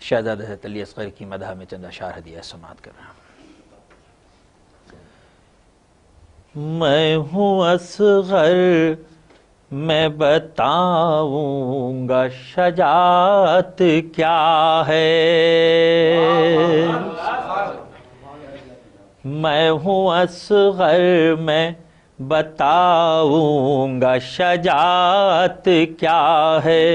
شہزادہ حضرت علی اصغر کی مدح میں چند اشعار ہدیہ سماعت کر رہا ہوں۔ میں ہوں اصغر میں بتاؤں گا شجاعت کیا ہے، میں ہوں اصغر میں بتاؤں گا شجاعت کیا ہے،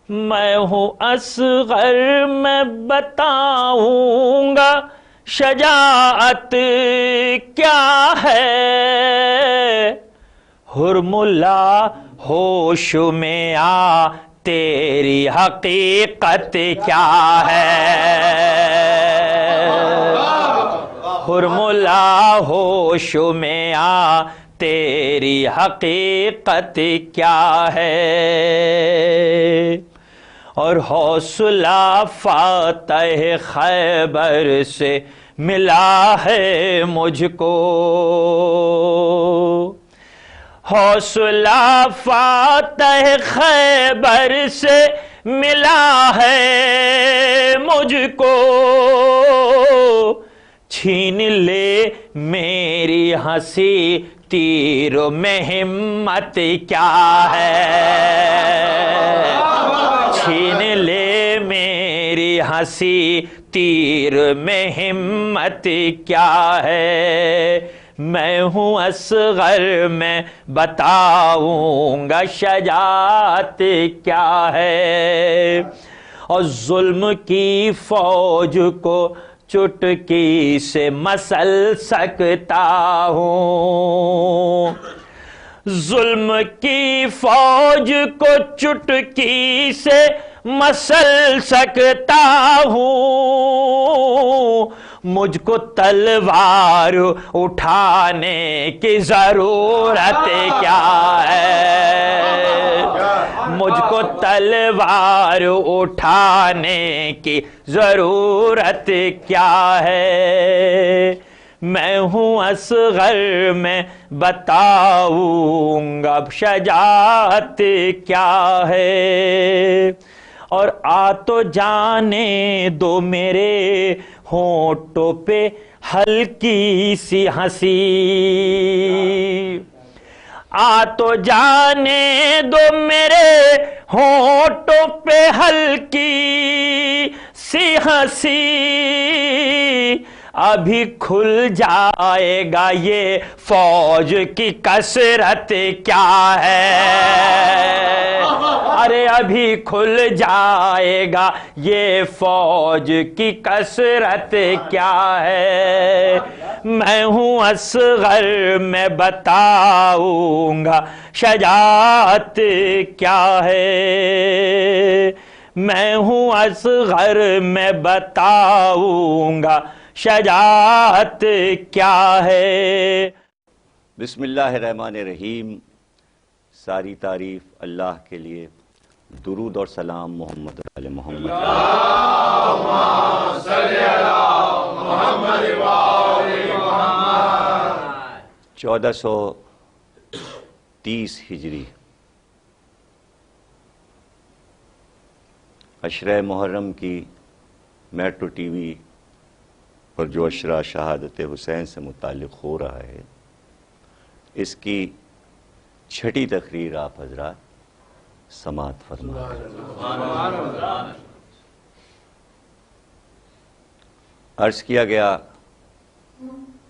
میں ہوں اصغر میں بتاؤں گا شجاعت کیا ہے، حرملا ہوش میں آ تیری حقیقت کیا ہے، حرملا ہوش میں آ تیری حقیقت کیا ہے، اور حوصلہ فاتح خیبر سے ملا ہے مجھ کو، حوصلہ فاتح خیبر سے ملا ہے مجھ کو، چھین لے میری ہنسی تیر میں ہمت کیا ہے، چھین لے میری ہنسی تیر میں ہمت کیا ہے، میں ہوں اصغر میں بتاؤں گا شجاعت کیا ہے، اور ظلم کی فوج کو چٹکی سے مسل سکتا ہوں، ظلم کی فوج کو چٹکی سے مسل سکتا ہوں، مجھ کو تلوار اٹھانے کی ضرورت کیا ہے، مجھ کو تلوار اٹھانے کی ضرورت کیا ہے، میں ہوں اصغر میں بتاؤں گا شجاعت کیا ہے، اور آ تو جانے دو میرے ہونٹوں پہ ہلکی سی ہنسی، آ تو جانے دو میرے ہونٹوں پہ ہلکی سی ہنسی، ابھی کھل جائے گا یہ فوج کی کثرت کیا ہے، ارے ابھی کھل جائے گا یہ فوج کی کثرت کیا ہے، میں ہوں اصغر میں بتاؤں گا شجاعت کیا ہے، میں ہوں اصغر میں بتاؤں گا شجاعت کیا ہے۔ بسم اللہ الرحمن الرحیم۔ ساری تعریف اللہ کے لیے، درود اور سلام محمد علی محمد۔ اللہم صلی علی محمد وآل محمد۔ 1430 ہجری عشرہ محرم کی میٹرو ٹی وی پر جو عشرہ شہادت حسین سے متعلق ہو رہا ہے، اس کی چھٹی تقریر آپ حضرات سماعت فرمائیں۔ عرض کیا گیا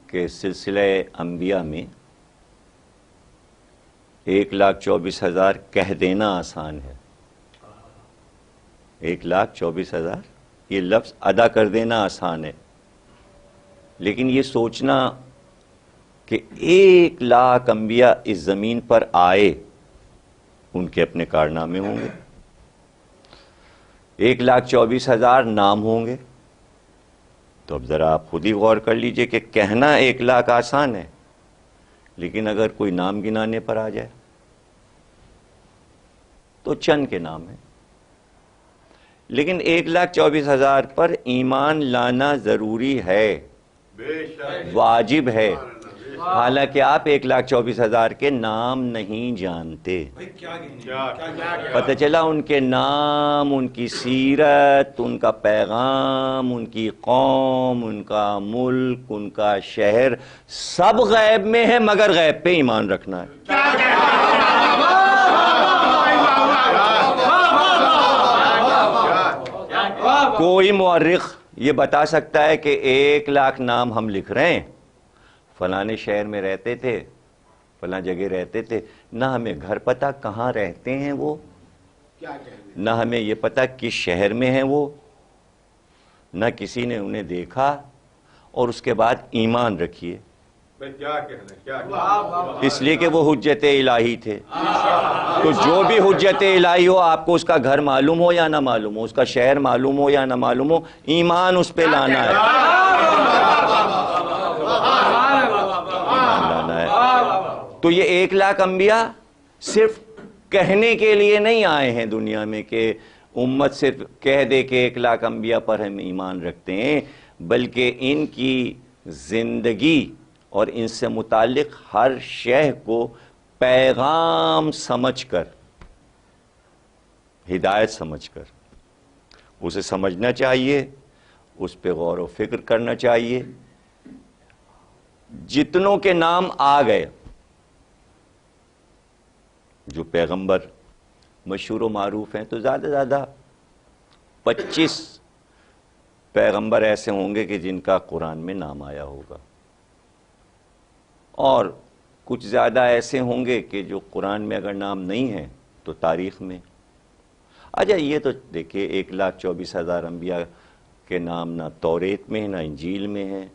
کہ سلسلہ انبیاء میں 1,24,000 کہہ دینا آسان ہے، 1,24,000 یہ لفظ ادا کر دینا آسان ہے، لیکن یہ سوچنا کہ 1,00,000 انبیاء اس زمین پر آئے، ان کے اپنے کارنامے ہوں گے، 1,24,000 نام ہوں گے، تو اب ذرا آپ خود ہی غور کر لیجئے کہ کہنا 1,00,000 آسان ہے، لیکن اگر کوئی نام گنانے پر آ جائے تو چند کے نام ہیں، لیکن 1,24,000 پر ایمان لانا ضروری ہے، واجب ہے، حالانکہ آپ 1,24,000 کے نام نہیں جانتے. پتہ چلا ان کے نام، ان کی سیرت، ان کا پیغام، ان کی قوم، ان کا ملک، ان کا شہر سب غیب میں ہے، مگر غیب پہ ایمان رکھنا ہے. کوئی مورخ یہ بتا سکتا ہے کہ 1,00,000 نام ہم لکھ رہے ہیں، فلانے شہر میں رہتے تھے، فلاں جگہ رہتے تھے، نہ ہمیں گھر پتہ کہاں رہتے ہیں وہ، نہ ہمیں یہ پتہ کس شہر میں ہیں وہ، نہ کسی نے انہیں دیکھا، اور اس کے بعد ایمان رکھیے. اس لیے کہ وہ حجت الہی تھے. تو جو بھی حجت الہی ہو، آپ کو اس کا گھر معلوم ہو یا نہ معلوم ہو، اس کا شہر معلوم ہو یا نہ معلوم ہو، ایمان اس پہ لانا ہے. تو یہ 1,00,000 انبیاء صرف کہنے کے لیے نہیں آئے ہیں دنیا میں کہ امت صرف کہہ دے کہ 1,00,000 انبیاء پر ہم ایمان رکھتے ہیں، بلکہ ان کی زندگی اور ان سے متعلق ہر شے کو پیغام سمجھ کر، ہدایت سمجھ کر اسے سمجھنا چاہیے، اس پہ غور و فکر کرنا چاہیے. جتنوں کے نام آ گئے، جو پیغمبر مشہور و معروف ہیں، تو زیادہ سے زیادہ 25 پیغمبر ایسے ہوں گے کہ جن کا قرآن میں نام آیا ہوگا، اور کچھ زیادہ ایسے ہوں گے کہ جو قرآن میں اگر نام نہیں ہے تو تاریخ میں. اچھا یہ تو دیکھیں 1,24,000 انبیاء کے نام نہ توریت میں ہے، نہ انجیل میں ہے،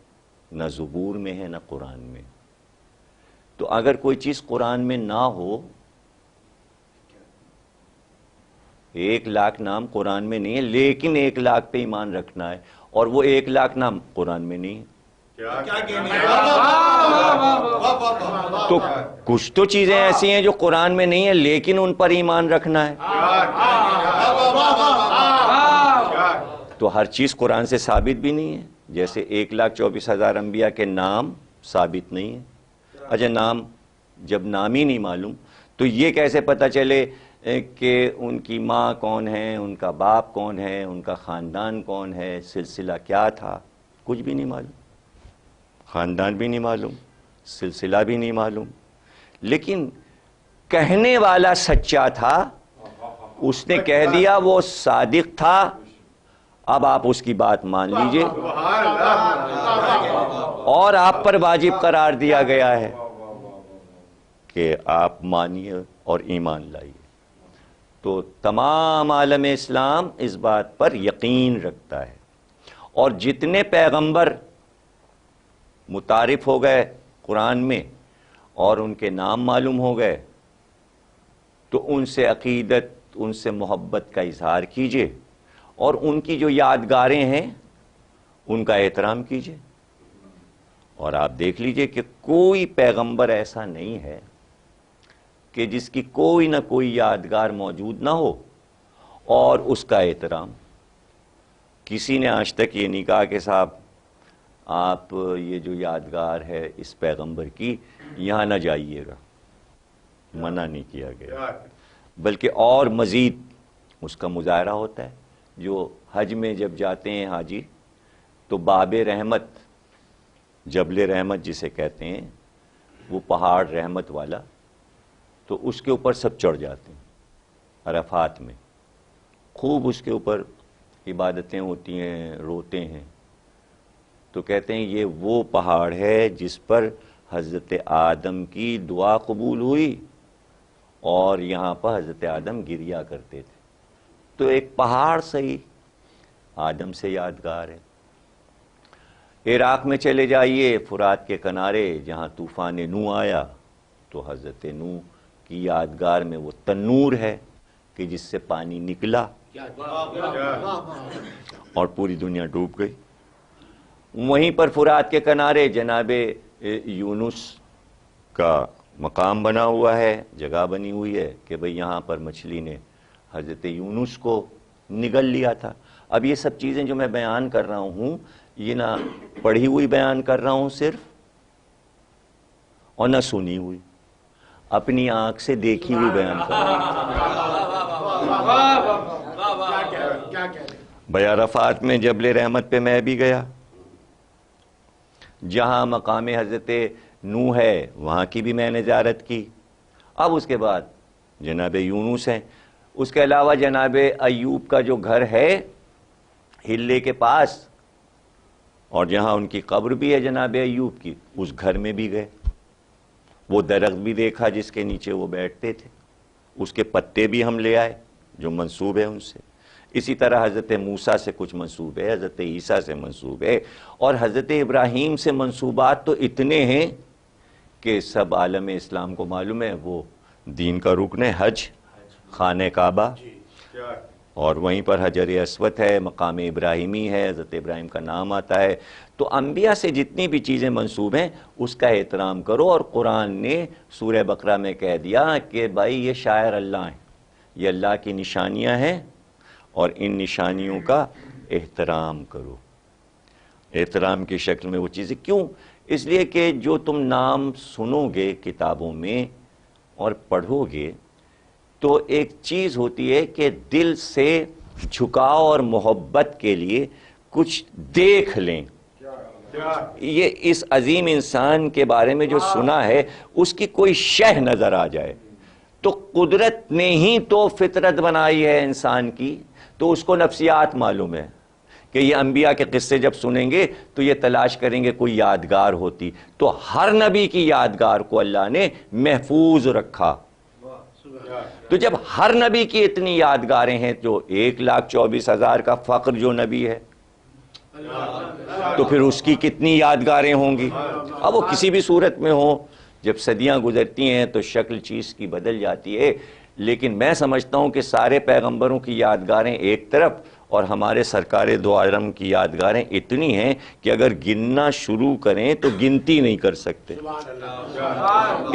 نہ زبور میں ہے، نہ قرآن میں. تو اگر کوئی چیز قرآن میں نہ ہو، 1,00,000 نام قرآن میں نہیں ہے، لیکن 1,00,000 پہ ایمان رکھنا ہے، اور وہ 1,00,000 نام قرآن میں نہیں ہے، تو کچھ تو چیزیں ایسی ہیں جو قرآن میں نہیں ہیں لیکن ان پر ایمان رکھنا ہے. تو ہر چیز قرآن سے ثابت بھی نہیں ہے. جیسے 1,24,000 انبیاء کے نام ثابت نہیں ہے. اچھا نام، جب نام ہی نہیں معلوم تو یہ کیسے پتہ چلے کہ ان کی ماں کون ہے، ان کا باپ کون ہے، ان کا خاندان کون ہے، سلسلہ کیا تھا؟ کچھ بھی نہیں معلوم، خاندان بھی نہیں معلوم، سلسلہ بھی نہیں معلوم. لیکن کہنے والا سچا تھا، اس نے کہہ دیا، وہ صادق تھا، اب آپ اس کی بات مان لیجئے، اور آپ پر واجب قرار دیا گیا ہے کہ آپ مانیے اور ایمان لائیے. تو تمام عالم اسلام اس بات پر یقین رکھتا ہے، اور جتنے پیغمبر متعارف ہو گئے قرآن میں اور ان کے نام معلوم ہو گئے، تو ان سے عقیدت، ان سے محبت کا اظہار کیجئے، اور ان کی جو یادگاریں ہیں ان کا احترام کیجئے. اور آپ دیکھ لیجئے کہ کوئی پیغمبر ایسا نہیں ہے کہ جس کی کوئی نہ کوئی یادگار موجود نہ ہو اور اس کا احترام. کسی نے آج تک یہ نہیں کہا کہ صاحب آپ یہ جو یادگار ہے اس پیغمبر کی یہاں نہ جائیے گا، منع نہیں کیا گیا، بلکہ اور مزید اس کا مظاہرہ ہوتا ہے. جو حج میں جب جاتے ہیں حاجی تو باب رحمت، جبل رحمت جسے کہتے ہیں، وہ پہاڑ رحمت والا، تو اس کے اوپر سب چڑھ جاتے ہیں عرفات میں، خوب اس کے اوپر عبادتیں ہوتی ہیں، روتے ہیں. تو کہتے ہیں یہ وہ پہاڑ ہے جس پر حضرت آدم کی دعا قبول ہوئی، اور یہاں پر حضرت آدم گریا کرتے تھے. تو ایک پہاڑ صحیح آدم سے یادگار ہے. عراق میں چلے جائیے، فرات کے کنارے جہاں طوفان نوح آیا، تو حضرت نوح کی یادگار میں وہ تنور ہے کہ جس سے پانی نکلا اور پوری دنیا ڈوب گئی. وہیں پر فرات کے کنارے جناب یونس کا مقام بنا ہوا ہے، جگہ بنی ہوئی ہے کہ بھئی یہاں پر مچھلی نے حضرت یونس کو نگل لیا تھا. اب یہ سب چیزیں جو میں بیان کر رہا ہوں، یہ نہ پڑھی ہوئی بیان کر رہا ہوں صرف، اور نہ سنی ہوئی، اپنی آنکھ سے دیکھی ہوئی بیان کرو۔ بھئی عرفات میں جبل رحمت پہ میں بھی گیا، جہاں مقام حضرت نوح ہے وہاں کی بھی میں نے زیارت کی۔ اب اس کے بعد جناب یونس ہیں، اس کے علاوہ جناب ایوب کا جو گھر ہے ہلے کے پاس، اور جہاں ان کی قبر بھی ہے جناب ایوب کی، اس گھر میں بھی گئے، وہ درخت بھی دیکھا جس کے نیچے وہ بیٹھتے تھے، اس کے پتے بھی ہم لے آئے جو منسوب ہے ان سے۔ اسی طرح حضرت موسیٰ سے کچھ منسوب ہے، حضرت عیسیٰ سے منسوب ہے، اور حضرت ابراہیم سے منسوبات تو اتنے ہیں کہ سب عالم اسلام کو معلوم ہے۔ وہ دین کا رکن ہے حج، خانہ کعبہ، اور وہیں پر حجر اسود ہے، مقام ابراہیمی ہے، حضرت ابراہیم کا نام آتا ہے۔ تو انبیاء سے جتنی بھی چیزیں منسوب ہیں اس کا احترام کرو، اور قرآن نے سورہ بقرہ میں کہہ دیا کہ بھائی یہ شاعر اللہ ہیں، یہ اللہ کی نشانیاں ہیں، اور ان نشانیوں کا احترام کرو۔ احترام کی شکل میں وہ چیزیں، کیوں؟ اس لیے کہ جو تم نام سنو گے کتابوں میں اور پڑھو گے تو ایک چیز ہوتی ہے کہ دل سے جھکاؤ اور محبت کے لیے کچھ دیکھ لیں۔ یہ اس عظیم انسان کے بارے میں جو سنا ہے اس کی کوئی شہ نظر آ جائے، تو قدرت نے ہی تو فطرت بنائی ہے انسان کی، تو اس کو نفسیات معلوم ہے کہ یہ انبیاء کے قصے جب سنیں گے تو یہ تلاش کریں گے کوئی یادگار ہوتی، تو ہر نبی کی یادگار کو اللہ نے محفوظ رکھا۔ تو جب ہر نبی کی اتنی یادگاریں ہیں، جو 1,24,000 کا فقر جو نبی ہے، تو پھر اس کی کتنی یادگاریں ہوں گی؟ اب وہ کسی بھی صورت میں ہوں، جب صدیاں گزرتی ہیں تو شکل چیز کی بدل جاتی ہے، لیکن میں سمجھتا ہوں کہ سارے پیغمبروں کی یادگاریں ایک طرف اور ہمارے سرکار دو عالم کی یادگاریں اتنی ہیں کہ اگر گننا شروع کریں تو گنتی نہیں کر سکتے،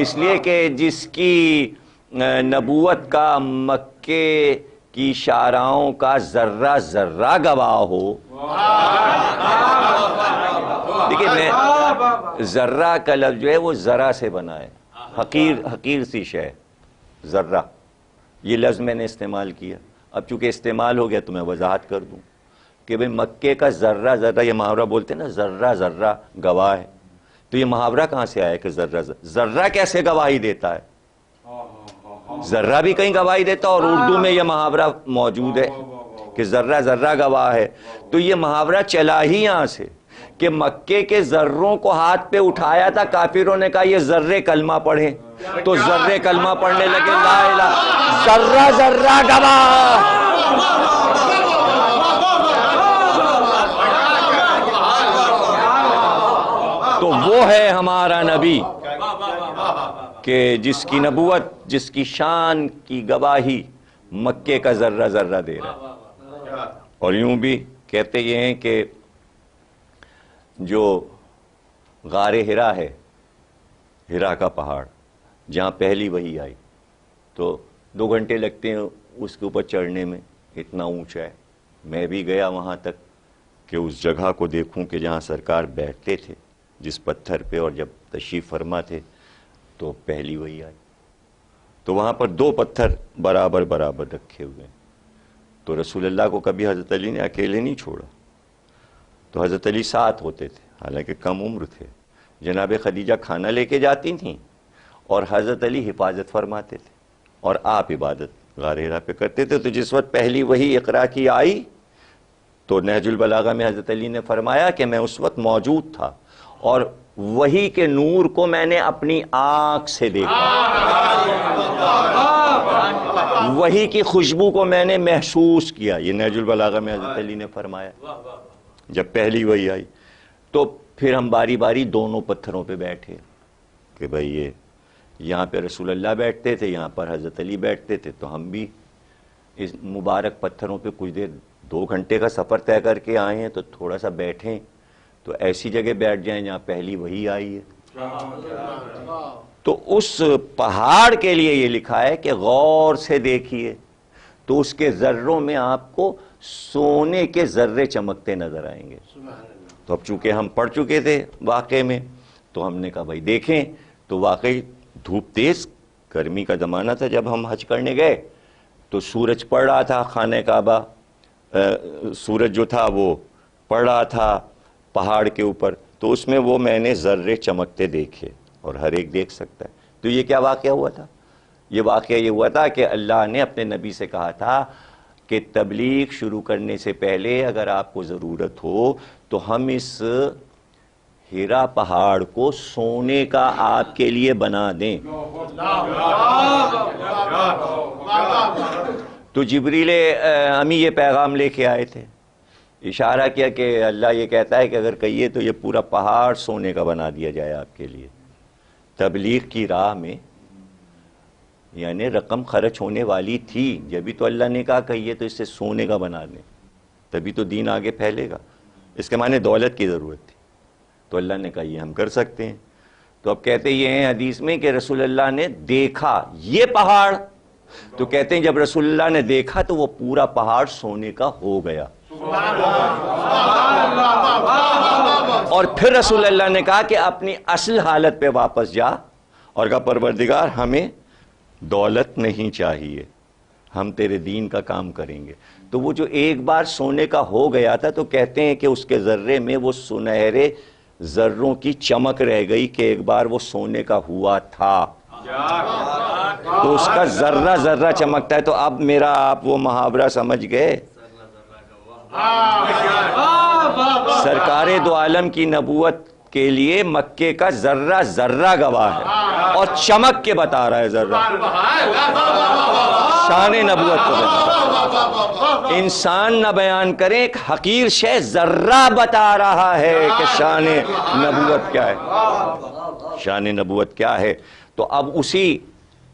اس لیے کہ جس کی نبوت کا مکے کی شاہراہوں کا ذرہ ذرہ گواہ ہو۔ دیکھیں، میں ذرہ کا لفظ جو ہے وہ ذرہ سے بنا ہے، حقیر سی شے، ذرہ، یہ لفظ میں نے استعمال کیا۔ اب چونکہ استعمال ہو گیا تو میں وضاحت کر دوں کہ بھئی مکے کا ذرہ ذرہ، یہ محاورہ بولتے ہیں نا، ذرہ ذرہ گواہ ہے، تو یہ محاورہ کہاں سے آیا کہ ذرہ ذرہ کیسے گواہی دیتا ہے؟ ذرہ بھی کہیں گواہی دیتا، اور اردو میں یہ محاورہ موجود ہے کہ ذرہ ذرہ گواہ ہے۔ تو یہ محاورہ چلا ہی یہاں سے کہ مکے کے ذروں کو ہاتھ پہ اٹھایا تھا کافروں نے، کہا یہ ذرے کلمہ پڑھیں، تو ذرے کلمہ پڑھنے لگے، لا الہ، ذرہ ذرہ گواہ۔ تو وہ ہے ہمارا نبی کہ جس کی نبوت، جس کی شان کی گواہی مکے کا ذرہ ذرہ دے رہا ہے۔ اور یوں بھی کہتے یہ ہیں کہ جو غار ہرا ہے، ہرا کا پہاڑ جہاں پہلی وحی آئی، تو 2 گھنٹے لگتے ہیں اس کے اوپر چڑھنے میں، اتنا اونچا ہے۔ میں بھی گیا وہاں تک کہ اس جگہ کو دیکھوں کہ جہاں سرکار بیٹھتے تھے، جس پتھر پہ، اور جب تشریف فرما تھے تو پہلی وحی آئی، تو وہاں پر 2 پتھر برابر برابر رکھے ہوئے ہیں۔ تو رسول اللہ کو کبھی حضرت علی نے اکیلے نہیں چھوڑا، تو حضرت علی ساتھ ہوتے تھے، حالانکہ کم عمر تھے۔ جناب خدیجہ کھانا لے کے جاتی تھیں اور حضرت علی حفاظت فرماتے تھے، اور آپ عبادت غار ہرا پہ کرتے تھے۔ تو جس وقت پہلی وحی اقرا کی آئی تو نہج البلاغہ میں حضرت علی نے فرمایا کہ میں اس وقت موجود تھا اور وحی کے نور کو میں نے اپنی آنکھ سے دیکھا، وحی کی خوشبو کو میں نے محسوس کیا۔ یہ نہج البلاغہ میں حضرت علی نے فرمایا جب پہلی وحی آئی۔ تو پھر ہم باری باری دونوں پتھروں پہ بیٹھے کہ بھئی یہ یہاں پہ رسول اللہ بیٹھتے تھے، یہاں پر حضرت علی بیٹھتے تھے، تو ہم بھی اس مبارک پتھروں پہ کچھ دیر، 2 گھنٹے کا سفر طے کر کے آئے ہیں، تو تھوڑا سا بیٹھیں، تو ایسی جگہ بیٹھ جائیں جہاں پہلی وحی آئی ہے۔ تو اس پہاڑ کے لیے یہ لکھا ہے کہ غور سے دیکھیے، تو اس کے ذروں میں آپ کو سونے کے ذرے چمکتے نظر آئیں گے۔ تو اب چونکہ ہم پڑھ چکے تھے واقعے میں، تو ہم نے کہا بھائی دیکھیں، تو واقعی دھوپ تیز، گرمی کا زمانہ تھا جب ہم حج کرنے گئے، تو سورج پڑ رہا تھا خانہ کعبہ، سورج جو تھا وہ پڑ رہا تھا پہاڑ کے اوپر، تو اس میں وہ میں نے ذرے چمکتے دیکھے، اور ہر ایک دیکھ سکتا ہے۔ تو یہ کیا واقعہ ہوا تھا؟ یہ واقعہ یہ ہوا تھا کہ اللہ نے اپنے نبی سے کہا تھا کہ تبلیغ شروع کرنے سے پہلے اگر آپ کو ضرورت ہو تو ہم اس ہیرا پہاڑ کو سونے کا آپ کے لیے بنا دیں۔ تو جبریل امی یہ پیغام لے کے آئے تھے، اشارہ کیا کہ اللہ یہ کہتا ہے کہ اگر کہیے تو یہ پورا پہاڑ سونے کا بنا دیا جائے آپ کے لیے۔ تبلیغ کی راہ میں یعنی رقم خرچ ہونے والی تھی، جبھی تو اللہ نے کہا کہیے تو اسے سونے کا بنا دیں، تبھی تو دین آگے پھیلے گا۔ اس کے معنی دولت کی ضرورت تھی، تو اللہ نے کہا یہ ہم کر سکتے ہیں۔ تو اب کہتے یہ ہیں حدیث میں کہ رسول اللہ نے دیکھا یہ پہاڑ، تو کہتے ہیں جب رسول اللہ نے دیکھا تو وہ پورا پہاڑ سونے کا ہو گیا، اور پھر رسول اللہ نے کہا کہ اپنی اصل حالت پہ واپس جا، اور کہا پروردگار ہمیں دولت نہیں چاہیے، ہم تیرے دین کا کام کریں گے۔ تو وہ جو ایک بار سونے کا ہو گیا تھا تو کہتے ہیں کہ اس کے ذرے میں وہ سنہرے ذروں کی چمک رہ گئی کہ ایک بار وہ سونے کا ہوا تھا، تو اس کا ذرہ ذرہ چمکتا ہے۔ تو اب میرا آپ وہ محاورہ سمجھ گئے، سرکار دو عالم کی نبوت کے لیے مکے کا ذرہ ذرہ گواہ ہے، اور چمک کے بتا رہا ہے ذرہ، شان نبوت کو بتا۔ انسان نہ بیان کرے ایک حقیر شے، ذرہ بتا رہا ہے کہ شان نبوت کیا ہے، شان نبوت کیا ہے۔ تو اب اسی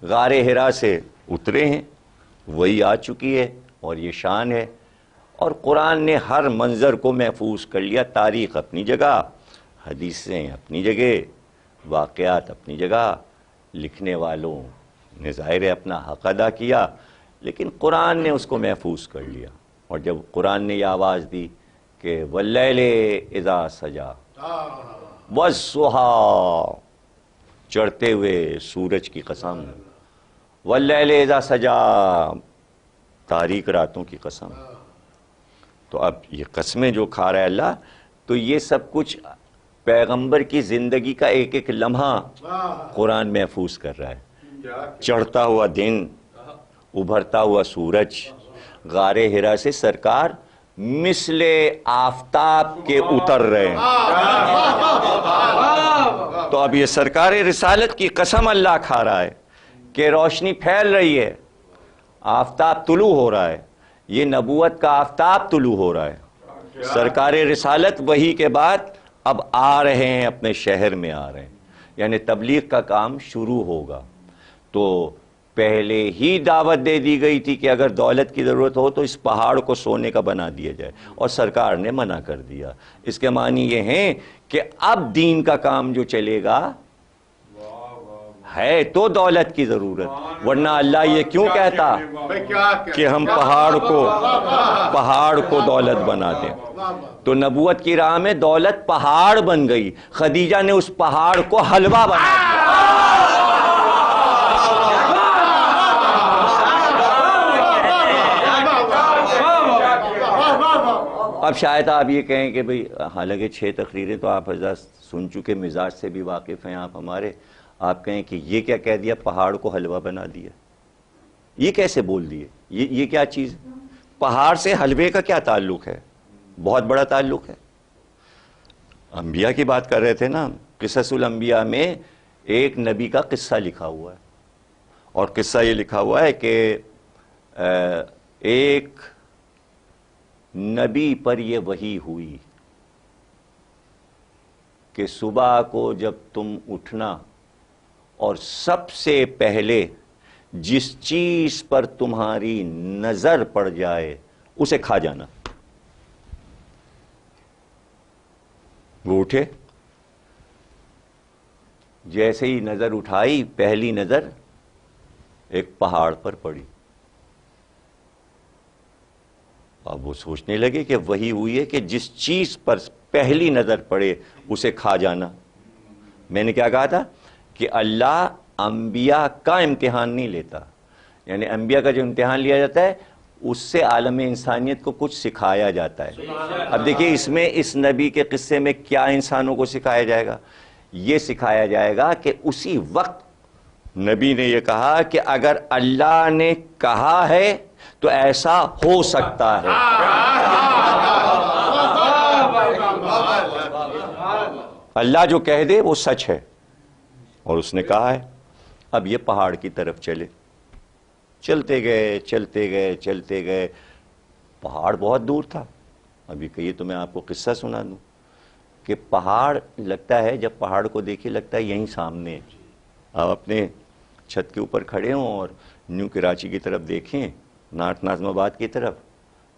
غار حرا سے اترے ہیں، وہی آ چکی ہے، اور یہ شان ہے۔ اور قرآن نے ہر منظر کو محفوظ کر لیا، تاریخ اپنی جگہ، حدیثیں اپنی جگہ، واقعات اپنی جگہ، لکھنے والوں نے ظاہر ہے اپنا حق ادا کیا، لیکن قرآن نے اس کو محفوظ کر لیا۔ اور جب قرآن نے یہ آواز دی کہ واللیل اذا سجا والضحیٰ، چڑھتے ہوئے سورج کی قسم، واللیل اذا سجا، تاریک راتوں کی قسم۔ تو اب یہ قسمیں جو کھا رہا ہے اللہ، تو یہ سب کچھ پیغمبر کی زندگی کا ایک ایک لمحہ قرآن محفوظ کر رہا ہے۔ چڑھتا ہوا دن، ابھرتا ہوا سورج، غار حرا سے سرکار مثل آفتاب کے اتر رہے ہیں۔ تو اب یہ سرکار رسالت کی قسم اللہ کھا رہا ہے کہ روشنی پھیل رہی ہے، آفتاب طلوع ہو رہا ہے، یہ نبوت کا آفتاب طلوع ہو رہا ہے۔ سرکار رسالت وحی کے بعد اب آ رہے ہیں، اپنے شہر میں آ رہے ہیں، یعنی تبلیغ کا کام شروع ہوگا۔ تو پہلے ہی دعوت دے دی گئی تھی کہ اگر دولت کی ضرورت ہو تو اس پہاڑ کو سونے کا بنا دیا جائے، اور سرکار نے منع کر دیا۔ اس کے معنی یہ ہیں کہ اب دین کا کام جو چلے گا ہے تو دولت کی ضرورت، ورنہ اللہ یہ کیوں کہتا کہ ہم پہاڑ کو دولت بنا دیں۔ تو نبوت کی راہ میں دولت پہاڑ بن گئی، خدیجہ نے اس پہاڑ کو حلوہ بنا دیا۔ اب شاید آپ یہ کہیں کہ بھئی حالانکہ 6 تقریریں تو آپ حضرات سن چکے، مزاج سے بھی واقف ہیں آپ ہمارے، آپ کہیں کہ یہ کیا کہہ دیا، پہاڑ کو حلوہ بنا دیا، یہ کیسے بول دیے، یہ کیا چیز ہے؟ پہاڑ سے حلوے کا کیا تعلق ہے؟ بہت بڑا تعلق ہے۔ انبیاء کی بات کر رہے تھے نا، قصص الانبیاء میں ایک نبی کا قصہ لکھا ہوا ہے، اور قصہ یہ لکھا ہوا ہے کہ ایک نبی پر یہ وحی ہوئی کہ صبح کو جب تم اٹھنا اور سب سے پہلے جس چیز پر تمہاری نظر پڑ جائے اسے کھا جانا۔ وہ اٹھے، جیسے ہی نظر اٹھائی، پہلی نظر ایک پہاڑ پر پڑی۔ اب وہ سوچنے لگے کہ وہی ہوئی ہے کہ جس چیز پر پہلی نظر پڑے اسے کھا جانا۔ میں نے کیا کہا تھا کہ اللہ انبیاء کا امتحان نہیں لیتا، یعنی انبیاء کا جو امتحان لیا جاتا ہے اس سے عالم انسانیت کو کچھ سکھایا جاتا ہے۔ اب دیکھیے اس میں اس نبی کے قصے میں کیا انسانوں کو سکھایا جائے گا؟ یہ سکھایا جائے گا کہ اسی وقت نبی نے یہ کہا کہ اگر اللہ نے کہا ہے تو ایسا ہو سکتا ہے۔ اللہ جو کہہ دے وہ سچ ہے، اور اس نے کہا ہے۔ اب یہ پہاڑ کی طرف چلتے گئے چلتے گئے چلتے گئے، پہاڑ بہت دور تھا۔ ابھی کہیے تو میں آپ کو قصہ سنا دوں کہ پہاڑ لگتا ہے، جب پہاڑ کو دیکھیے لگتا ہے یہیں سامنے ہے۔ آپ اپنے چھت کے اوپر کھڑے ہوں اور نیو کراچی کی طرف دیکھیں، نارتھ ناظم آباد کی طرف،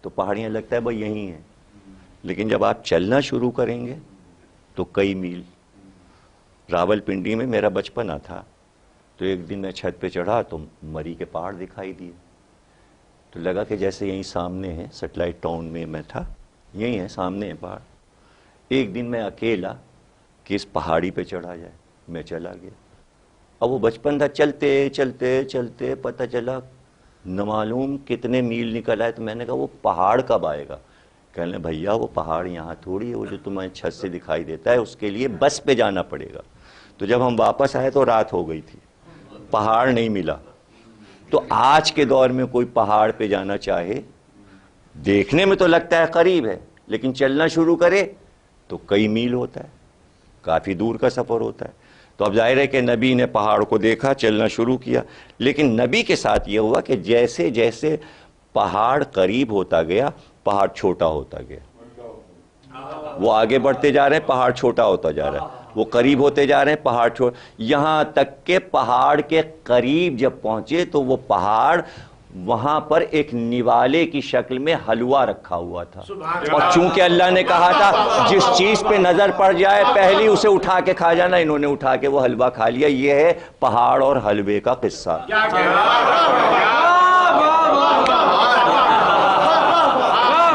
تو پہاڑیاں لگتا ہے بھائی یہیں ہیں، لیکن جب آپ چلنا شروع کریں گے تو کئی میل۔ راول پنڈی میں میرا بچپنا تھا، تو ایک دن میں چھت پہ چڑھا تو مری کے پہاڑ دکھائی دیے، تو لگا کہ جیسے یہیں سامنے ہے، سیٹلائٹ ٹاؤن میں میں تھا، یہیں ہے سامنے ہے پہاڑ۔ ایک دن میں اکیلا کہ اس پہاڑی پہ چڑھا جائے، میں چلا گیا۔ اب وہ بچپن تھا، چلتے چلتے چلتے پتہ چلا نہ معلوم کتنے میل نکل آئے، تو میں نے کہا وہ پہاڑ کب آئے گا؟ کہنے بھیا وہ پہاڑ یہاں تھوڑی ہے، وہ جو تمہیں چھت سے دکھائی دیتا ہے اس کے لیے بس پہ جانا پڑے گا۔ تو جب ہم واپس آئے تو رات ہو گئی تھی، پہاڑ نہیں ملا۔ تو آج کے دور میں کوئی پہاڑ پہ جانا چاہے، دیکھنے میں تو لگتا ہے قریب ہے، لیکن چلنا شروع کرے تو کئی میل ہوتا ہے، کافی دور کا سفر ہوتا ہے۔ تو اب ظاہر ہے کہ نبی نے پہاڑ کو دیکھا، چلنا شروع کیا، لیکن نبی کے ساتھ یہ ہوا کہ جیسے جیسے پہاڑ قریب ہوتا گیا پہاڑ چھوٹا ہوتا گیا۔ وہ آگے بڑھتے جا رہے ہیں، پہاڑ چھوٹا ہوتا جا رہا ہے، وہ قریب ہوتے جا رہے ہیں، پہاڑ یہاں تک کہ پہاڑ کے قریب جب پہنچے تو وہ پہاڑ وہاں پر ایک نوالے کی شکل میں حلوہ رکھا ہوا تھا، اور چونکہ اللہ نے کہا تھا جس چیز پہ نظر پڑ جائے پہلی اسے اٹھا کے کھا جانا، انہوں نے اٹھا کے وہ حلوہ کھا لیا۔ یہ ہے پہاڑ اور حلوے کا قصہ۔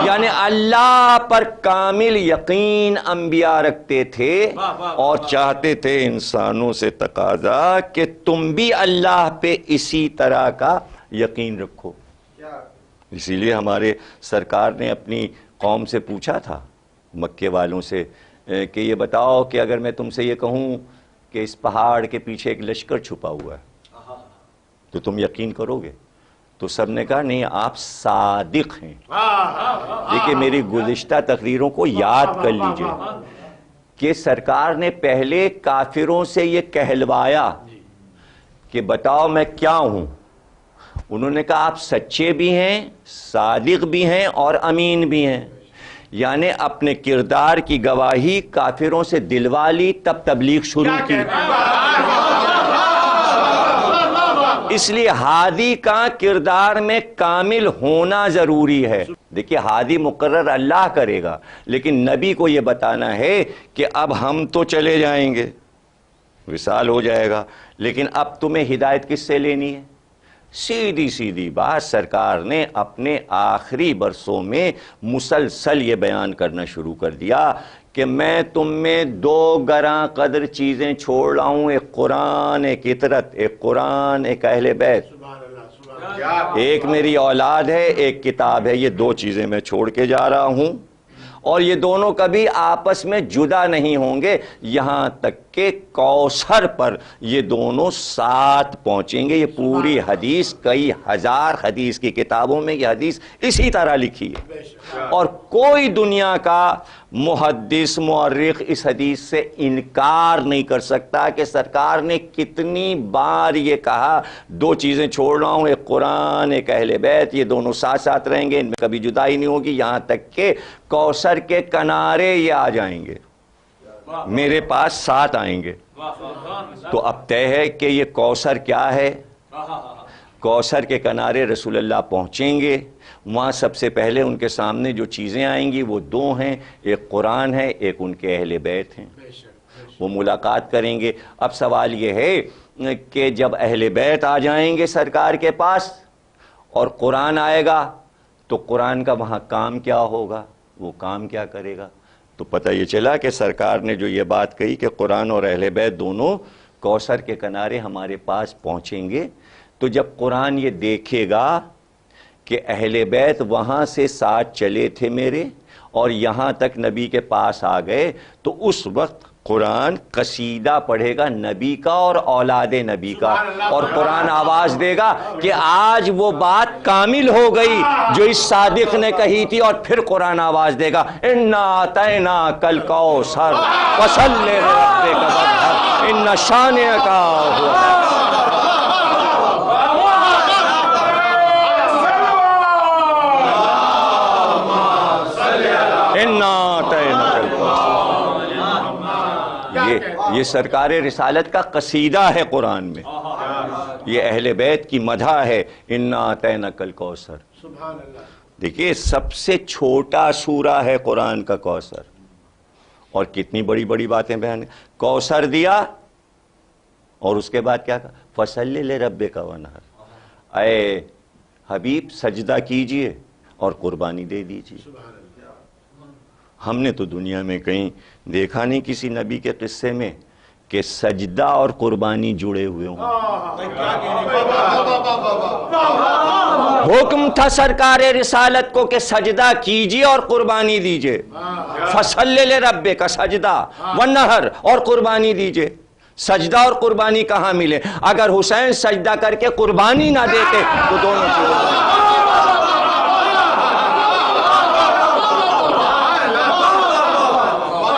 یعنی اللہ پر کامل یقین انبیاء رکھتے تھے اور چاہتے تھے انسانوں سے تقاضا کہ تم بھی اللہ پہ اسی طرح کا یقین رکھو۔ اسی لیے ہمارے سرکار نے اپنی قوم سے پوچھا تھا، مکے والوں سے، کہ یہ بتاؤ کہ اگر میں تم سے یہ کہوں کہ اس پہاڑ کے پیچھے ایک لشکر چھپا ہوا ہے تو تم یقین کرو گے؟ تو سب نے کہا نہیں، آپ صادق ہیں۔ دیکھیے میری گزشتہ تقریروں کو یاد کر لیجئے کہ سرکار نے پہلے کافروں سے یہ کہلوایا کہ بتاؤ میں کیا ہوں۔ انہوں نے کہا آپ سچے بھی ہیں، صادق بھی ہیں اور امین بھی ہیں، یعنی اپنے کردار کی گواہی کافروں سے دلوا لی، تب تبلیغ شروع کی۔ اس لیے ہادی کا کردار میں کامل ہونا ضروری ہے۔ دیکھیے ہادی مقرر اللہ کرے گا، لیکن نبی کو یہ بتانا ہے کہ اب ہم تو چلے جائیں گے، وصال ہو جائے گا، لیکن اب تمہیں ہدایت کس سے لینی ہے؟ سیدھی سیدھی بات سرکار نے اپنے آخری برسوں میں مسلسل یہ بیان کرنا شروع کر دیا کہ میں تم میں دو گراں قدر چیزیں چھوڑ رہا ہوں، ایک قرآن، ایک اطرت، ایک قرآن، ایک اہل بیت، ایک میری اولاد ہے، ایک کتاب ہے۔ یہ دو چیزیں میں چھوڑ کے جا رہا ہوں، اور یہ دونوں کبھی آپس میں جدا نہیں ہوں گے، یہاں تک کہ کوثر پر یہ دونوں ساتھ پہنچیں گے۔ یہ پوری حدیث، کئی ہزار حدیث کی کتابوں میں یہ حدیث اسی طرح لکھی ہے، اور کوئی دنیا کا محدث مورخ اس حدیث سے انکار نہیں کر سکتا کہ سرکار نے کتنی بار یہ کہا دو چیزیں چھوڑ رہا ہوں، ایک قرآن، ایک اہل بیت، یہ دونوں ساتھ ساتھ رہیں گے، ان میں کبھی جدائی نہیں ہوگی، یہاں تک کہ کوثر کے کنارے یہ آ جائیں گے، میرے پاس ساتھ آئیں گے۔ تو اب طے ہے کہ یہ کوثر کیا ہے؟ کوثر کے کنارے رسول اللہ پہنچیں گے، وہاں سب سے پہلے ان کے سامنے جو چیزیں آئیں گی وہ دو ہیں، ایک قرآن ہے، ایک ان کے اہل بیت ہیں، وہ ملاقات کریں گے۔ اب سوال یہ ہے کہ جب اہل بیت آ جائیں گے سرکار کے پاس اور قرآن آئے گا تو قرآن کا وہاں کام کیا ہوگا، وہ کام کیا کرے گا؟ تو پتہ یہ چلا کہ سرکار نے جو یہ بات کہی کہ قرآن اور اہل بیت دونوں کوثر کے کنارے ہمارے پاس پہنچیں گے تو جب قرآن یہ دیکھے گا کہ اہل بیت وہاں سے ساتھ چلے تھے میرے اور یہاں تک نبی کے پاس آ گئے، تو اس وقت قرآن قصیدہ پڑھے گا نبی کا اور اولاد نبی کا، اور قرآن آواز دے گا کہ آج وہ بات کامل ہو گئی جو اس صادق نے کہی تھی، اور پھر قرآن آواز دے گا اِنَّا أَعْطَيْنَاكَ الْكَوْثَرَ فَصَلِّ لِرَبِّكَ وَانْحَرْ إِنَّ شَانِئَكَ هُوَ الْأَبْتَرُ۔ یہ سرکار رسالت کا قصیدہ ہے قرآن میں، یہ اہل بیت کی مدح ہے، اِنَّا أَعْطَيْنَاكَ الْكَوْثَرَ۔ دیکھیے سب سے چھوٹا سورہ ہے قرآن کا کوثر، اور کتنی بڑی بڑی باتیں بیان، کوثر دیا اور اس کے بعد کیا کہا، فَصَلِّ لِرَبِّكَ وَانْحَرْ، اے حبیب سجدہ کیجئے اور قربانی دے دیجئے۔ ہم نے تو دنیا میں کہیں دیکھا نہیں کسی نبی کے قصے میں کہ سجدہ اور قربانی جڑے ہوئے ہوں۔ حکم تھا سرکار رسالت کو کہ سجدہ کیجئے اور قربانی دیجئے، فَصَلِّ لِرَبِّكَ سجدہ وَانْحَرْ اور قربانی دیجئے۔ سجدہ اور قربانی کہاں ملے؟ اگر حسین سجدہ کر کے قربانی نہ دیتے تو دونوں چیزیں۔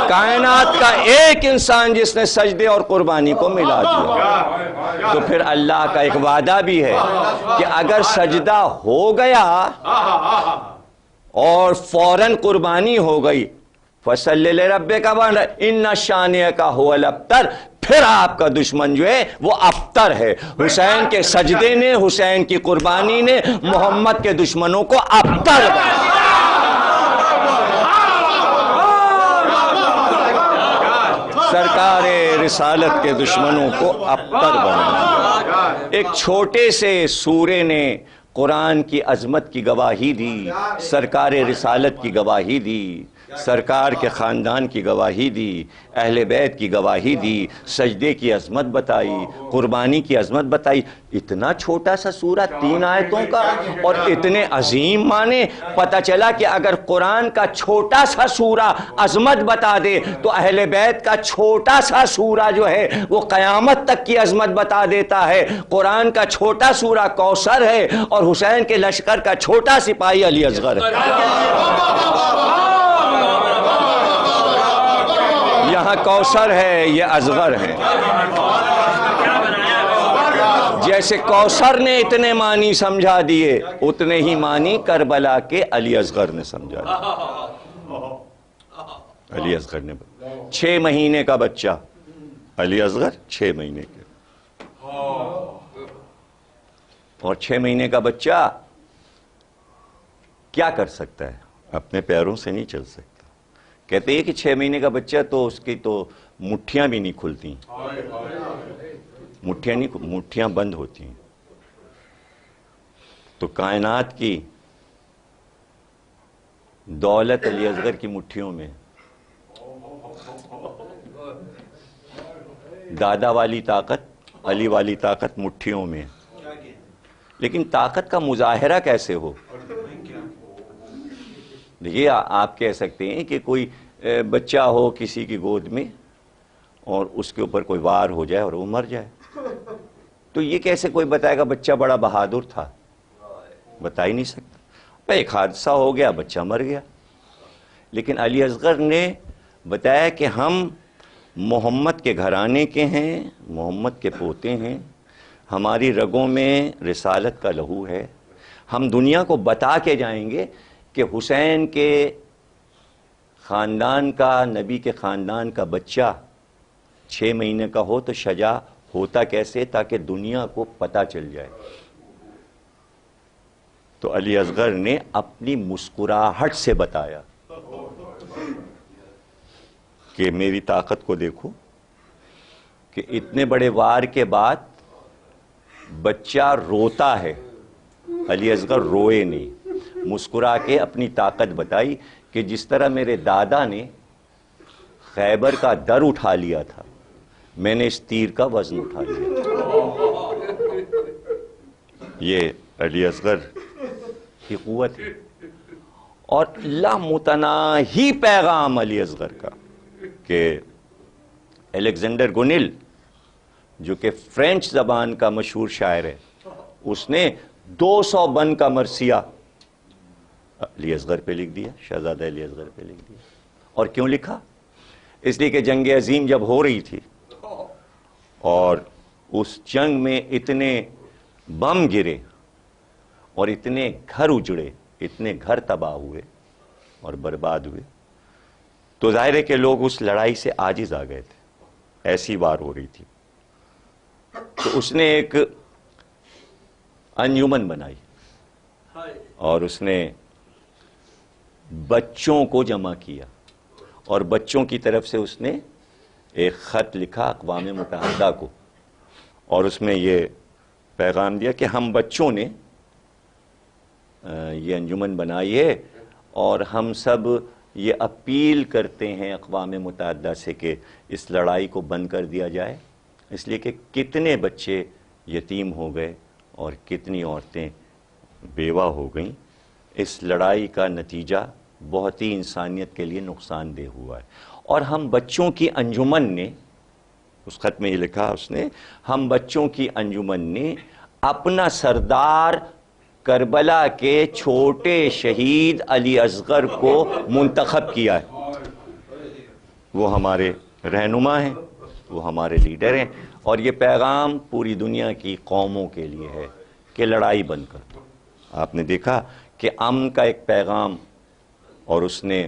کائنات کا ایک انسان جس نے سجدے اور قربانی کو ملا دیا، تو پھر اللہ کا ایک وعدہ بھی ہے کہ اگر سجدہ ہو گیا اور فوراً قربانی ہو گئی، فَصَلِّ لِرَبِّكَ وَانْحَرْ إِنَّ شَانِئَكَ هُوَ الْأَبْتَرُ، پھر آپ کا دشمن جو ہے وہ ابتر ہے۔ حسین کے سجدے نے، حسین کی قربانی نے محمد کے دشمنوں کو ابتر بنا۔ سرکار رسالت کے دشمنوں کو ابتر بنا۔ ایک چھوٹے سے سورے نے قرآن کی عظمت کی گواہی دی، سرکار رسالت کی گواہی دی، سرکار کے خاندان کی گواہی دی، اہل بیت کی گواہی دی، سجدے کی عظمت بتائی، قربانی کی عظمت بتائی۔ اتنا چھوٹا سا سورہ 3 آیتوں کا اور اتنے عظیم معنی۔ پتہ چلا کہ اگر قرآن کا چھوٹا سا سورہ عظمت بتا دے تو اہل بیت کا چھوٹا سا سورہ جو ہے وہ قیامت تک کی عظمت بتا دیتا ہے۔ قرآن کا چھوٹا سورہ کوثر ہے اور حسین کے لشکر کا چھوٹا سپاہی علی اصغر ہے۔ یہاں کوثر ہے، یہ اصغر ہے۔ جیسے کوثر نے اتنے معنی سمجھا دیے، اتنے ہی معنی کربلا کے علی اصغر نے سمجھا دیے۔ علی اصغر نے 6 مہینے کا بچہ، علی اصغر 6 مہینے کے، اور 6 مہینے کا بچہ کیا کر سکتا ہے؟ اپنے پیروں سے نہیں چل سکتا۔ کہتے ہیں کہ 6 مہینے کا بچہ تو اس کی تو مٹھیاں بھی نہیں کھلتی، مٹھیاں بند ہوتی ہیں۔ تو کائنات کی دولت علی اصغر کی مٹھیوں میں، دادا والی طاقت، علی والی طاقت مٹھیوں میں، لیکن طاقت کا مظاہرہ کیسے ہو؟ دیکھیے آپ کہہ سکتے ہیں کہ کوئی بچہ ہو کسی کی گود میں اور اس کے اوپر کوئی وار ہو جائے اور وہ مر جائے، تو یہ کیسے کوئی بتائے گا بچہ بڑا بہادر تھا؟ بتا ہی نہیں سکتا۔ ایک حادثہ ہو گیا، بچہ مر گیا۔ لیکن علی اصغر نے بتایا کہ ہم محمد کے گھرانے کے ہیں، محمد کے پوتے ہیں، ہماری رگوں میں رسالت کا لہو ہے، ہم دنیا کو بتا کے جائیں گے کہ حسین کے خاندان کا، نبی کے خاندان کا بچہ 6 مہینے کا ہو تو شجاع ہوتا کیسے، تاکہ دنیا کو پتہ چل جائے۔ تو علی اصغر نے اپنی مسکراہٹ سے بتایا کہ میری طاقت کو دیکھو، کہ اتنے بڑے وار کے بعد بچہ روتا ہے، علی اصغر روئے نہیں، مسکرا کے اپنی طاقت بتائی کہ جس طرح میرے دادا نے خیبر کا در اٹھا لیا تھا، میں نے اس تیر کا وزن اٹھا لیا۔ یہ علی اصغر کی قوت ہے، اور لامتناہی پیغام علی اصغر کا کہ الیگزینڈر گونل جو کہ فرینچ زبان کا مشہور شاعر ہے، اس نے 200 بن کا مرثیہ علی اصغر پہ لکھ دیا، شہزادہ علی اصغر پہ لکھ دیا۔ اور کیوں لکھا؟ اس لیے کہ جنگ عظیم جب ہو رہی تھی اور اس جنگ میں اتنے بم گرے اور اتنے گھر اجڑے، اتنے گھر تباہ ہوئے اور برباد ہوئے، تو ظاہر ہے کہ لوگ اس لڑائی سے عاجز آ گئے تھے، ایسی وار ہو رہی تھی۔ تو اس نے ایک انجمن بنائی اور اس نے بچوں کو جمع کیا، اور بچوں کی طرف سے اس نے ایک خط لکھا اقوام متحدہ کو، اور اس میں یہ پیغام دیا کہ ہم بچوں نے یہ انجمن بنائی ہے، اور ہم سب یہ اپیل کرتے ہیں اقوام متحدہ سے کہ اس لڑائی کو بند کر دیا جائے، اس لیے کہ کتنے بچے یتیم ہو گئے اور کتنی عورتیں بیوہ ہو گئیں۔ اس لڑائی کا نتیجہ بہت ہی انسانیت کے لیے نقصان دہ ہوا ہے، اور ہم بچوں کی انجمن نے، اس خط میں یہ لکھا اس نے، ہم بچوں کی انجمن نے اپنا سردار کربلا کے چھوٹے شہید علی اصغر کو منتخب کیا ہے۔ وہ ہمارے رہنما ہیں، وہ ہمارے لیڈر ہیں، اور یہ پیغام پوری دنیا کی قوموں کے لیے ہے کہ لڑائی بند کر دو۔ آپ نے دیکھا کہ امن کا ایک پیغام، اور اس نے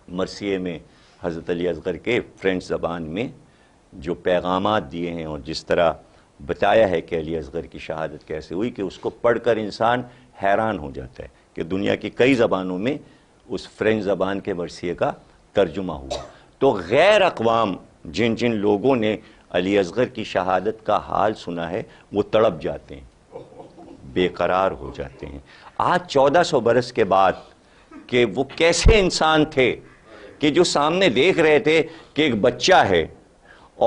مرثیے میں حضرت علی اصغر کے فرینچ زبان میں جو پیغامات دیے ہیں اور جس طرح بتایا ہے کہ علی اصغر کی شہادت کیسے ہوئی، کہ اس کو پڑھ کر انسان حیران ہو جاتا ہے کہ دنیا کی کئی زبانوں میں اس فرینچ زبان کے مرثیے کا ترجمہ ہوا۔ تو غیر اقوام جن جن لوگوں نے علی اصغر کی شہادت کا حال سنا ہے وہ تڑپ جاتے ہیں، بے قرار ہو جاتے ہیں۔ آج 1400 برس کے بعد کہ وہ کیسے انسان تھے کہ جو سامنے دیکھ رہے تھے کہ ایک بچہ ہے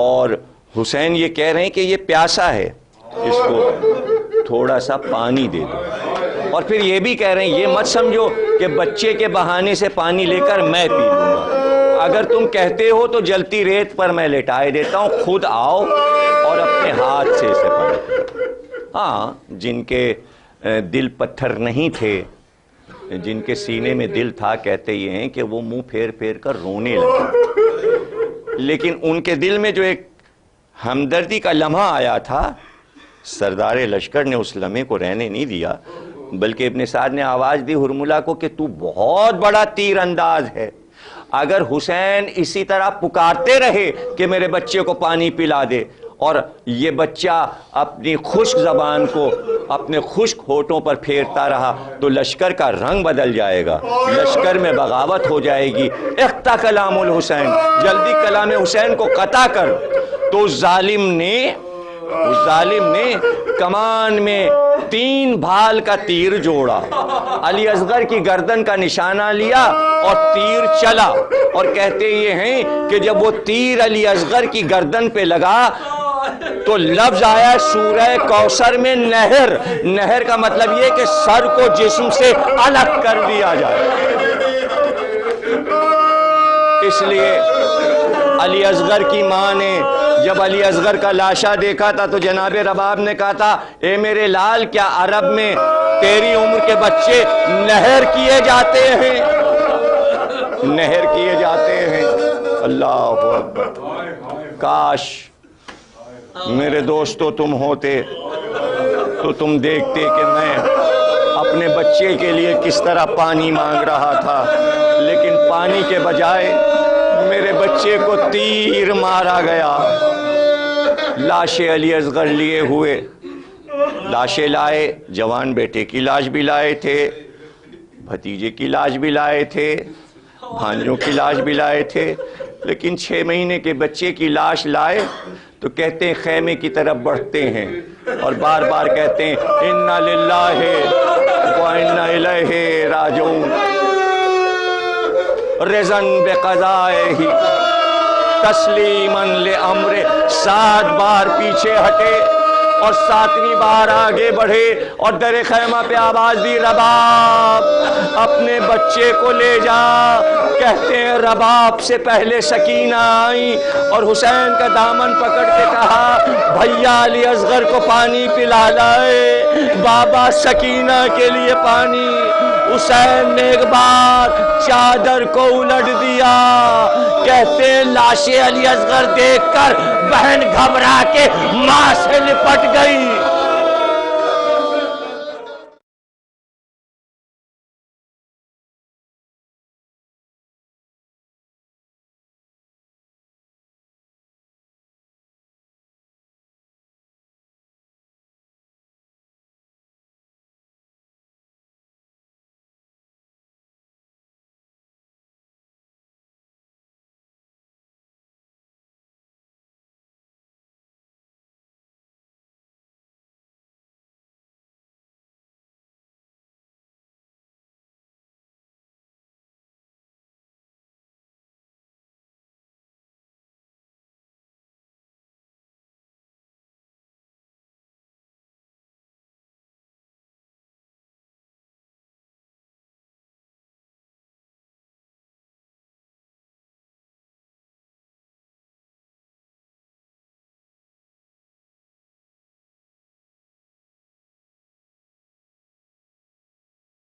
اور حسین یہ کہہ رہے ہیں کہ یہ پیاسا ہے، اس کو تھوڑا سا پانی دے دو، اور پھر یہ بھی کہہ رہے ہیں یہ مت سمجھو کہ بچے کے بہانے سے پانی لے کر میں پی لوں گا، اگر تم کہتے ہو تو جلتی ریت پر میں لٹائے دیتا ہوں، خود آؤ اور اپنے ہاتھ سے اسے پانی۔ ہاں، جن کے دل پتھر نہیں تھے، جن کے سینے میں دل تھا، کہتے یہ ہیں کہ وہ منہ پھیر پھیر کر رونے لگے، لیکن ان کے دل میں جو ایک ہمدردی کا لمحہ آیا تھا، سردار لشکر نے اس لمحے کو رہنے نہیں دیا، بلکہ ابن سعد نے آواز دی ہرملہ کو کہ تو بہت بڑا تیر انداز ہے، اگر حسین اسی طرح پکارتے رہے کہ میرے بچے کو پانی پلا دے، اور یہ بچہ اپنی خشک زبان کو اپنے خشک ہونٹوں پر پھیرتا رہا، تو لشکر کا رنگ بدل جائے گا، لشکر میں بغاوت ہو جائے گی۔ اقطع کلام الحسین، جلدی کلام حسین کو قطع کر۔ تو اس ظالم نے کمان میں 3 بھال کا تیر جوڑا، علی اصغر کی گردن کا نشانہ لیا اور تیر چلا، اور کہتے یہ ہیں کہ جب وہ تیر علی اصغر کی گردن پہ لگا تو لفظ آیا سورہ کوثر میں نہر۔ نہر کا مطلب یہ کہ سر کو جسم سے الگ کر دیا جائے۔ اس لیے علی اصغر کی ماں نے جب علی اصغر کا لاشا دیکھا تھا تو جناب رباب نے کہا تھا اے میرے لال، کیا عرب میں تیری عمر کے بچے نہر کیے جاتے ہیں؟ نہر کیے جاتے ہیں۔ اللہ اکبر۔ کاش میرے دوستو تم ہوتے تو تم دیکھتے کہ میں اپنے بچے کے لیے کس طرح پانی مانگ رہا تھا، لیکن پانی کے بجائے میرے بچے کو تیر مارا گیا۔ لاش علی اصغر لیے ہوئے، لاشیں لائے، جوان بیٹے کی لاش بھی لائے تھے، بھتیجے کی لاش بھی لائے تھے، بھانجوں کی لاش بھی لائے تھے، لیکن 6 مہینے کے بچے کی لاش لائے تو کہتے ہیں خیمے کی طرف بڑھتے ہیں اور بار بار کہتے ہیں اِنَّا لِلَّهِ وَإِنَّا إِلَيْهِ رَاجِعُونَ رضاً بقضائه تسلیما لامر، 7 بار پیچھے ہٹے اور 7ویں بار آگے بڑھے اور در خیمہ پہ آواز دی، رباب اپنے بچے کو لے جا۔ کہتے ہیں رباب سے پہلے سکینہ آئی اور حسین کا دامن پکڑ کے کہا، بھیا علی اصغر کو پانی پلا لائے، بابا سکینہ کے لیے پانی۔ حسین نے ایک بار چادر کو الٹ دیا، کہتے ہیں لاش علی اصغر دیکھ کر بہن گھبرا کے ماں سے لپٹ گئی۔